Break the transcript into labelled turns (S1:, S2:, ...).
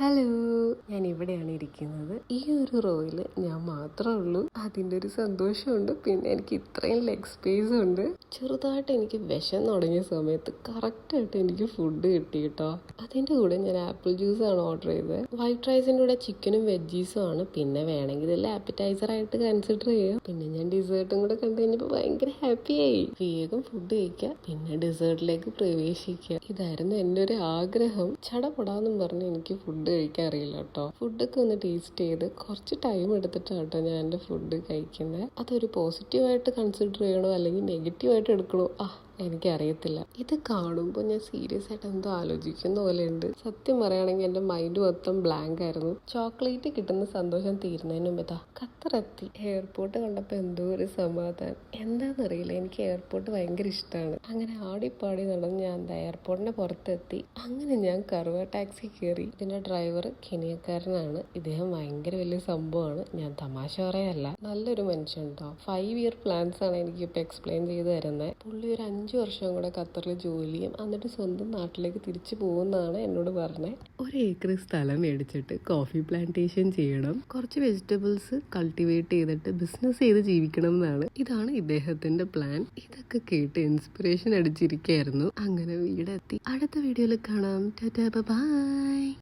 S1: Hello, ഞാൻ ഇവിടെയാണ് ഇരിക്കുന്നത്. ഈ ഒരു റോയിൽ ഞാൻ മാത്രമേ ഉള്ളൂ. അതിൻ്റെ ഒരു സന്തോഷമുണ്ട്. പിന്നെ എനിക്ക് ഇത്രയും ലെഗ് സ്പേസ് ഉണ്ട്. ചെറുതായിട്ട് എനിക്ക് വിശന്ന് തുടങ്ങിയ സമയത്ത് കറക്റ്റായിട്ട് എനിക്ക് ഫുഡ് കിട്ടി കേട്ടോ. അതിൻ്റെ കൂടെ ഞാൻ ആപ്പിൾ ജ്യൂസാണ് ഓർഡർ ചെയ്തത്. വൈറ്റ് റൈസിൻ്റെ കൂടെ ചിക്കനും വെജീസും ആണ്. പിന്നെ വേണമെങ്കിൽ ഇതിൽ ആപ്പിറ്റൈസറായിട്ട് കൺസിഡർ ചെയ്യാം. പിന്നെ ഞാൻ ഡിസേർട്ടും കൂടെ കണ്ടു കഴിഞ്ഞപ്പോൾ ഭയങ്കര ഹാപ്പിയായി. വേഗം ഫുഡ് കഴിക്കുക, പിന്നെ ഡിസേർട്ടിലേക്ക് പ്രവേശിക്കുക. ഇതായിരുന്നു എൻ്റെ ഒരു ആഗ്രഹം. ചടപടാന്നും പറഞ്ഞ് എനിക്ക് ഫുഡ് കഴിക്കാൻ അറിയില്ല കേട്ടോ. ഫുഡൊക്കെ ഒന്ന് ടേസ്റ്റ് ചെയ്ത് കുറച്ച് ടൈം എടുത്തിട്ടാണ് കേട്ടോ ഞാൻ എൻ്റെ ഫുഡ് കഴിക്കുന്നത്. അതൊരു പോസിറ്റീവായിട്ട് കൺസിഡർ ചെയ്യണോ അല്ലെങ്കിൽ നെഗറ്റീവായിട്ട് എടുക്കണോ എനിക്കറിയത്തില്ല. ഇത് കാണുമ്പോൾ ഞാൻ സീരിയസ് ആയിട്ട് എന്തോ ആലോചിക്കുന്ന പോലെ ഉണ്ട്. സത്യം പറയുകയാണെങ്കിൽ എൻ്റെ മൈൻഡ് മൊത്തം ബ്ലാങ്ക് ആയിരുന്നു. ചോക്ലേറ്റ് കിട്ടുന്ന സന്തോഷം തീരുന്നതിന് മുമ്പ് ഖത്തറെത്തി. എയർപോർട്ട് കണ്ടപ്പോൾ എന്തോ ഒരു സമാധാനം. എന്താണെന്നറിയില്ല, എനിക്ക് എയർപോർട്ട് ഭയങ്കര ഇഷ്ടമാണ്. അങ്ങനെ ആടിപ്പാടി നടന്ന് ഞാൻ എയർപോർട്ടിൻ്റെ പുറത്തെത്തി. അങ്ങനെ ഞാൻ കർവ ടാക്സി കയറി. ഇതിൻ്റെ ഡ്രൈവർ കെനിയക്കാരനാണ്. ഇദ്ദേഹം ഭയങ്കര വലിയ സംഭവമാണ്. ഞാൻ തമാശ പറയല്ല, നല്ലൊരു മനുഷ്യൻ കേട്ടോ. 5 year പ്ലാൻസ് ആണ് എനിക്കിപ്പോൾ എക്സ്പ്ലെയിൻ ചെയ്ത് തരുന്നത്. പുള്ളി ഒരു 5 വർഷം കൂടെ ഖത്തറിൽ ജോലി ചെയ്യും, എന്നിട്ട് സ്വന്തം നാട്ടിലേക്ക് തിരിച്ചു പോകുന്നതാണ് എന്നോട് പറഞ്ഞത്. 1 ഏക്കർ സ്ഥലം മേടിച്ചിട്ട് കോഫി പ്ലാന്റേഷൻ ചെയ്യണം, കുറച്ച് വെജിറ്റബിൾസ് കൾട്ടിവേറ്റ് ചെയ്തിട്ട് ബിസിനസ് ചെയ്ത് ജീവിക്കണം എന്നാണ്. ഇതാണ് ഇദ്ദേഹത്തിന്റെ പ്ലാൻ. ഇതൊക്കെ കേട്ട് ഇൻസ്പിറേഷൻ അടിച്ചിരിക്കുകയായിരുന്നു. അങ്ങനെ വീടെത്തി. അടുത്ത വീഡിയോയിൽ കാണാം. Tata bye.